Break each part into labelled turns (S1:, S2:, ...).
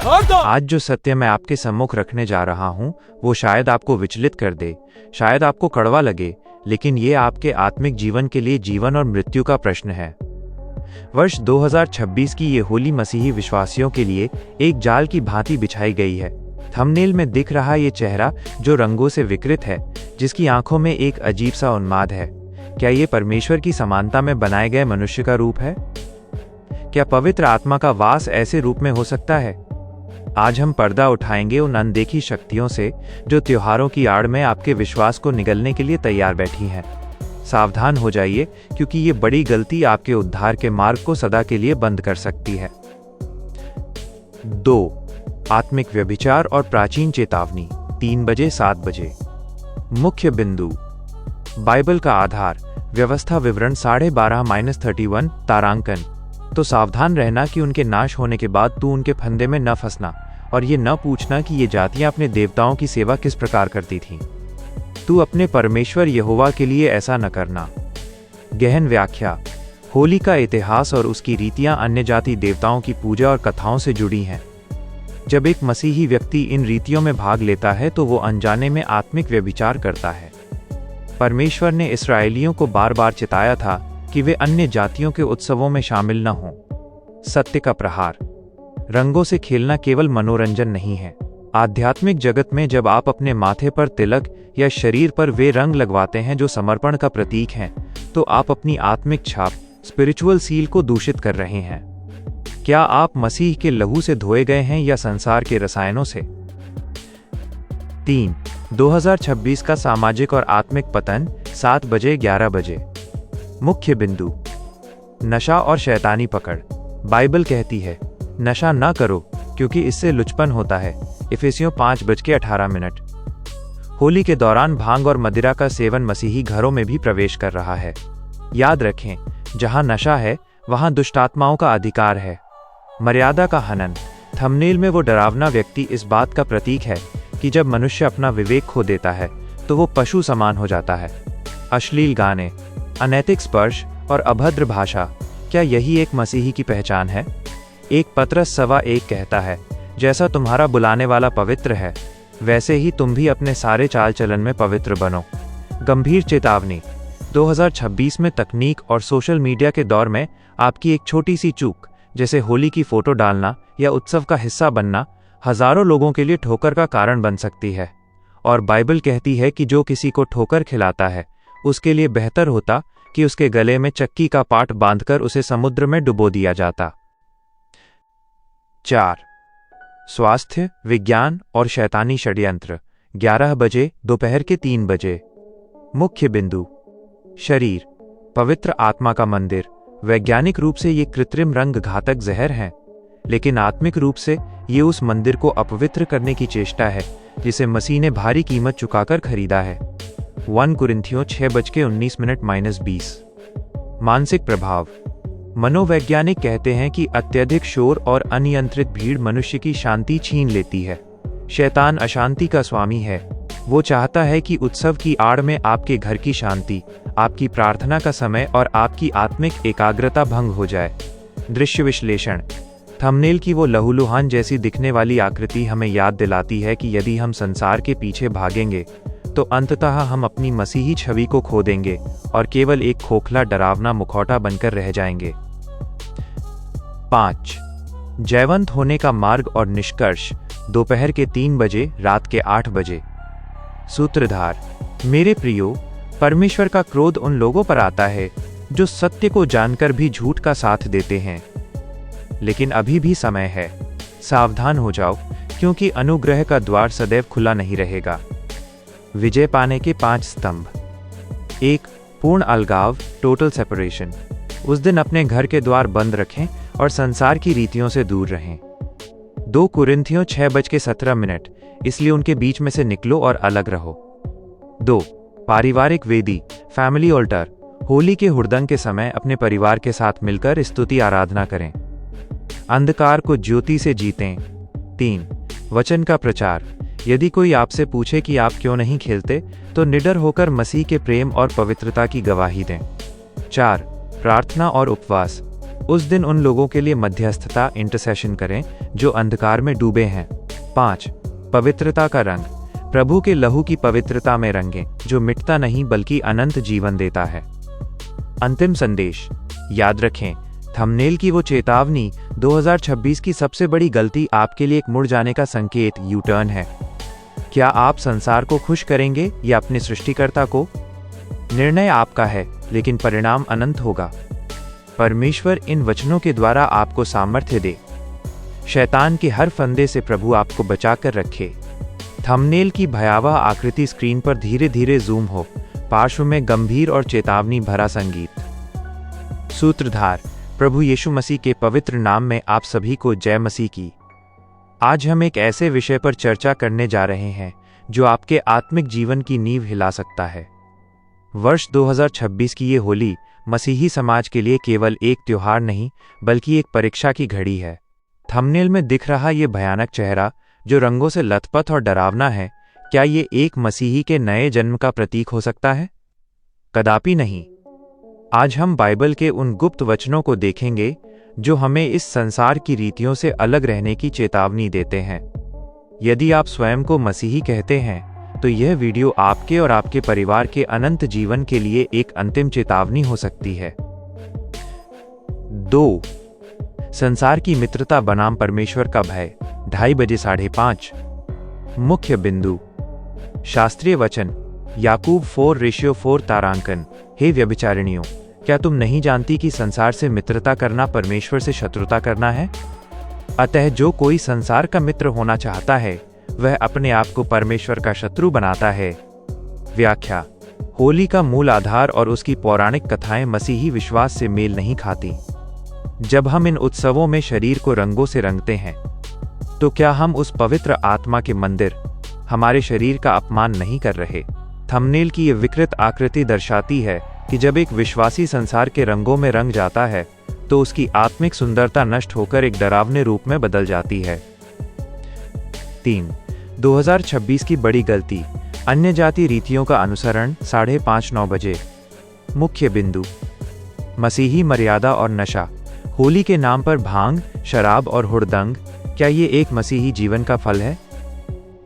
S1: आज जो सत्य मैं आपके सम्मुख रखने जा रहा हूँ वो शायद आपको विचलित कर दे, शायद आपको कड़वा लगे, लेकिन ये आपके आत्मिक जीवन के लिए जीवन और मृत्यु का प्रश्न है। वर्ष 2026 की ये होली मसीही विश्वासियों के लिए एक जाल की भांति बिछाई गई है। थंबनेल में दिख रहा ये चेहरा जो रंगों से विकृत है, जिसकी आंखों में एक अजीब सा उन्माद है, क्या ये परमेश्वर की समानता में बनाए गए मनुष्य का रूप है? क्या पवित्र आत्मा का वास ऐसे रूप में हो सकता है? आज हम पर्दा उठाएंगे उन अनदेखी शक्तियों से जो त्योहारों की आड़ में आपके विश्वास को निगलने के लिए तैयार बैठी हैं। सावधान हो जाइए, क्योंकि ये बड़ी गलती आपके उद्धार के मार्ग को सदा के लिए बंद कर सकती है। 2. आत्मिक व्यभिचार और प्राचीन चेतावनी 3 बजे 7 बजे। मुख्य बिंदु। बाइबल का आधार, व्यवस्था विवरण 12:30-31 तारांकन। तो सावधान रहना कि उनके नाश होने के बाद तू उनके फंदे में न फंसना, और ये न पूछना कि ये जातियां अपने देवताओं की सेवा किस प्रकार करती थीं। तू अपने परमेश्वर यहोवा के लिए ऐसा न करना। गहन व्याख्या। होली का इतिहास और उसकी रीतियां अन्य जाति देवताओं की पूजा और कथाओं से जुड़ी हैं। जब एक मसीही व्यक्ति इन रीतियों में भाग लेता है तो वो अनजाने में आत्मिक व्यभिचार करता है। परमेश्वर ने इस्राएलियों को बार बार चिताया था कि वे अन्य जातियों के उत्सवों में शामिल न हों। सत्य का प्रहार। रंगों से खेलना केवल मनोरंजन नहीं है। आध्यात्मिक जगत में जब आप अपने माथे पर तिलक या शरीर पर वे रंग लगवाते हैं जो समर्पण का प्रतीक हैं, तो आप अपनी आत्मिक छाप, स्पिरिचुअल सील को दूषित कर रहे हैं। क्या आप मसीह के लहू से धोए गए हैं या संसार के रसायनों से? 3. 2026 का सामाजिक और आत्मिक पतन 7 बजे 11 बजे। मुख्य बिंदु। नशा और शैतानी पकड़। बाइबल कहती है, नशा न करो क्योंकि इससे लुचपन होता है। इफिसियों 5:18। होली के दौरान भांग और मदिरा का सेवन मसीही घरों में भी प्रवेश कर रहा है। याद रखें, जहां नशा है वहां दुष्टात्माओं का अधिकार है। मर्यादा का हनन। थंबनेल में वो डरावना व्यक्ति इस बात का प्रतीक है कि जब मनुष्य अपना विवेक खो देता है तो वो पशु समान हो जाता है। अश्लील गाने, अनैतिक स्पर्श और अभद्र भाषा, क्या यही एक मसीही की पहचान है? 1 पतरस 1:1 कहता है, जैसा तुम्हारा बुलाने वाला पवित्र है, वैसे ही तुम भी अपने सारे चाल चलन में पवित्र बनो। गंभीर चेतावनी। 2026 में तकनीक और सोशल मीडिया के दौर में आपकी एक छोटी सी चूक, जैसे होली की फोटो डालना या उत्सव का हिस्सा बनना, हजारों लोगों के लिए ठोकर का कारण बन सकती है। और बाइबल कहती है कि जो किसी को ठोकर खिलाता है, उसके लिए बेहतर होता कि उसके गले में चक्की का पाट बांधकर उसे समुद्र में डुबो दिया जाता। 4. स्वास्थ्य, विज्ञान और शैतानी षड्यंत्र 11 बजे दोपहर के 3 बजे। मुख्य बिंदु। शरीर, पवित्र आत्मा का मंदिर। वैज्ञानिक रूप से ये कृत्रिम रंग घातक जहर हैं, लेकिन आत्मिक रूप से ये उस मंदिर को अपवित्र करने की चेष्टा है जिसे मसीह ने भारी कीमत चुकाकर खरीदा है। 1 कुरिन्थियों 6:19-20। मानसिक प्रभाव। मनोवैज्ञानिक कहते हैं कि अत्यधिक शोर और अनियंत्रित भीड़ मनुष्य की शांति छीन लेती है। शैतान अशांति का स्वामी है। वो चाहता है कि उत्सव की आड़ में आपके घर की शांति, आपकी प्रार्थना का समय और आपकी आत्मिक एकाग्रता भंग हो जाए। दृश्य विश्लेषण। थंबनेल की वो लहूलुहान जैसी दिखने वाली आकृति हमें याद दिलाती है कि यदि हम संसार के पीछे भागेंगे तो अंततः हम अपनी मसीही छवि को खो देंगे और केवल एक खोखला डरावना मुखौटा बनकर रह जाएंगे। 5. जयवंत होने का मार्ग और निष्कर्ष दोपहर के 3 बजे रात के 8 बजे। सूत्रधार। मेरे प्रियो, परमेश्वर का क्रोध उन लोगों पर आता है जो सत्य को जानकर भी झूठ का साथ देते हैं। लेकिन अभी भी समय है, सावधान हो जाओ, क्योंकि अनुग्रह का द्वार सदैव खुला नहीं रहेगा। विजय पाने के 5 स्तंभ। 1. पूर्ण अलगाव, टोटल सेपरेशन। उस दिन अपने घर के द्वार बंद रखें और संसार की रीतियों से दूर रहें। 2 कुरिन्थियों 6:17, इसलिए उनके बीच में से निकलो और अलग रहो। 2. पारिवारिक वेदी, फैमिली ऑल्टर। होली के हुड़दंग के समय अपने परिवार के साथ मिलकर स्तुति आराधना करें। अंधकार को ज्योति से जीतें। 3. वचन का प्रचार। यदि कोई आपसे पूछे कि आप क्यों नहीं खेलते, तो निडर होकर मसीह के प्रेम और पवित्रता की गवाही दें। 4. प्रार्थना और उपवास। उस दिन उन लोगों के लिए मध्यस्थता इंटरसेशन करें जो अंधकार में डूबे हैं। 5. पवित्रता का रंग, प्रभु के लहू की पवित्रता में रंगें, जो मिटता नहीं बल्कि अनंत जीवन देता है। अंतिम संदेश, याद रखें, थंबनेल की वो चेतावनी 2026 की सबसे बड़ी गलती आपके लिए एक मुड़ जाने का संकेत, यू टर्न है। क्या आप संसार को खुश करेंगे या अपने सृष्टिकर्ता को? निर्णय आपका है, लेकिन परिणाम अनंत होगा। परमेश्वर इन वचनों के द्वारा आपको सामर्थ्य दे। शैतान के हर फंदे से प्रभु आपको बचाकर रखे। थंबनेल की भयावह आकृति स्क्रीन पर धीरे धीरे जूम हो, पार्श्व में गंभीर और चेतावनी भरा संगीत। सूत्रधार, प्रभु यीशु मसीह के पवित्र नाम में आप सभी को जय मसीह की। आज हम एक ऐसे विषय पर चर्चा करने जा रहे हैं जो आपके आत्मिक जीवन की नींव हिला सकता है। वर्ष 2026 की ये होली मसीही समाज के लिए केवल एक त्योहार नहीं बल्कि एक परीक्षा की घड़ी है। थंबनेल में दिख रहा ये भयानक चेहरा जो रंगों से लथपथ और डरावना है, क्या ये एक मसीही के नए जन्म का प्रतीक हो सकता है? कदापि नहीं। आज हम बाइबल के उन गुप्त वचनों को देखेंगे जो हमें इस संसार की रीतियों से अलग रहने की चेतावनी देते हैं। यदि आप स्वयं को मसीही कहते हैं तो यह वीडियो आपके और आपके परिवार के अनंत जीवन के लिए एक अंतिम चेतावनी हो सकती है। 2. संसार की मित्रता बनाम परमेश्वर का भय, 2:30 बजे 5:30। मुख्य बिंदु, शास्त्रीय वचन, याकूब 4:4 तारांकन। हे व्यभिचारिणियों, क्या तुम नहीं जानती कि संसार से मित्रता करना परमेश्वर से शत्रुता करना है? अतः जो कोई संसार का मित्र होना चाहता है वह अपने आप को परमेश्वर का शत्रु बनाता है। व्याख्या, होली का मूल आधार और उसकी पौराणिक कथाएं मसीही विश्वास से मेल नहीं खाती। जब हम इन उत्सवों में शरीर को रंगों से रंगते हैं तो क्या हम उस पवित्र आत्मा के मंदिर, हमारे शरीर का अपमान नहीं कर रहे? थंबनेल की ये विकृत आकृति दर्शाती है कि जब एक विश्वासी संसार के रंगों में रंग जाता है तो उसकी आत्मिक सुंदरता नष्ट होकर एक डरावने रूप में बदल जाती है। 3. 2026 की बड़ी गलती, अन्य जाति रीतियों का अनुसरण, 5:30-9 बजे। मुख्य बिंदु, मसीही मर्यादा और नशा, होली के नाम पर भांग, शराब और हुड़दंग, क्या ये एक मसीही जीवन का फल है?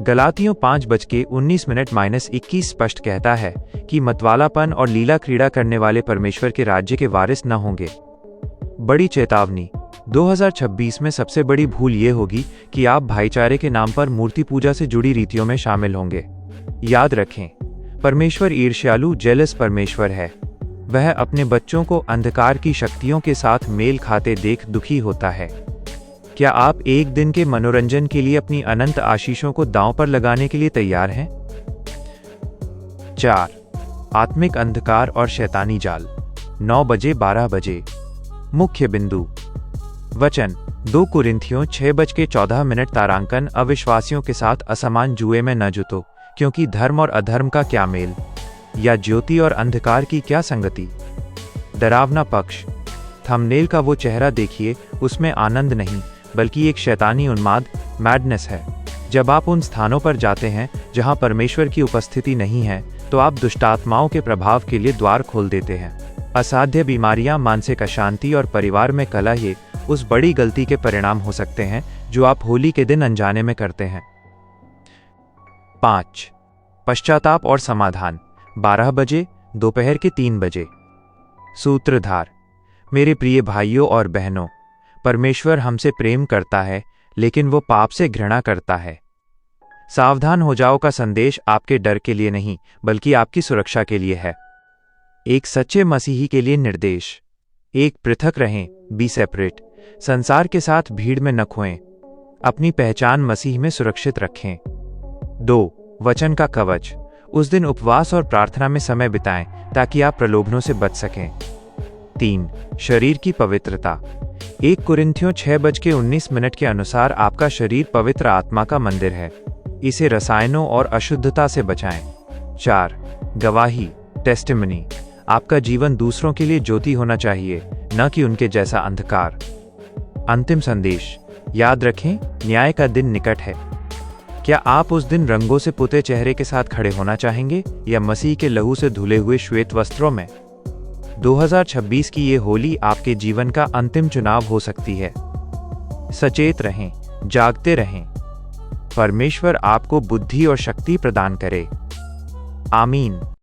S1: गलातियों 5:19-21 स्पष्ट कहता है कि मतवालापन और लीला क्रीड़ा करने वाले परमेश्वर के राज्य के वारिस न होंगे। बड़ी चेतावनी, 2026 में सबसे बड़ी भूल ये होगी कि आप भाईचारे के नाम पर मूर्ति पूजा से जुड़ी रीतियों में शामिल होंगे। याद रखें, परमेश्वर ईर्ष्यालु जेलस परमेश्वर है। वह अपने बच्चों को अंधकार की शक्तियों के साथ मेल खाते देख दुखी होता है। क्या आप एक दिन के मनोरंजन के लिए अपनी अनंत आशीषों को दांव पर लगाने के लिए तैयार हैं? 4. आत्मिक अंधकार और शैतानी जाल, 9 बजे 12 बजे। मुख्य बिंदु, वचन, 2 कुरिन्थियों 6:14 तारांकन। अविश्वासियों के साथ असमान जुए में न जुतो, क्योंकि धर्म और अधर्म का क्या मेल, या ज्योति और अंधकार की क्या संगति? डरावना पक्ष, थंबनेल का वो चेहरा देखिए, उसमें आनंद नहीं बल्कि एक शैतानी उन्माद, मैडनेस है। जब आप उन स्थानों पर जाते हैं जहां परमेश्वर की उपस्थिति नहीं है तो आप दुष्टात्माओं के प्रभाव के लिए द्वार खोल देते हैं। असाध्य बीमारियां, मानसिक अशांति और परिवार में कलह ये उस बड़ी गलती के परिणाम हो सकते हैं जो आप होली के दिन अनजाने में करते हैं। 5. पश्चाताप और समाधान, 12 बजे, दोपहर के 3 बजे। सूत्रधार, मेरे प्रिय भाइयों और बहनों, परमेश्वर हमसे प्रेम करता है लेकिन वो पाप से घृणा करता है। सावधान हो जाओ का संदेश आपके डर के लिए नहीं बल्कि आपकी सुरक्षा के लिए है। एक सच्चे मसीही के लिए निर्देश, 1. पृथक रहें, बी सेपरेट। संसार के साथ भीड़ में न खोएं, अपनी पहचान मसीह में सुरक्षित रखें। 2. वचन का कवच, उस दिन उपवास और प्रार्थना में समय बिताएं ताकि आप प्रलोभनों से बच सकें। 3. शरीर की पवित्रता, 1 कुरिन्थियों 6:19 के अनुसार आपका शरीर पवित्र आत्मा का मंदिर है, इसे रसायनों और अशुद्धता से बचाएं। 4. गवाही, टेस्टिमनी, आपका जीवन दूसरों के लिए ज्योति होना चाहिए, न कि उनके जैसा अंधकार। अंतिम संदेश, याद रखें, न्याय का दिन निकट है। क्या आप उस दिन रंगों से पुते चेहरे के साथ खड़े होना चाहेंगे या मसीह के लहू से धुले हुए श्वेत वस्त्रों में? 2026 की ये होली आपके जीवन का अंतिम चुनाव हो सकती है। सचेत रहें, जागते रहें। परमेश्वर आपको बुद्धि और शक्ति प्रदान करे। आमीन।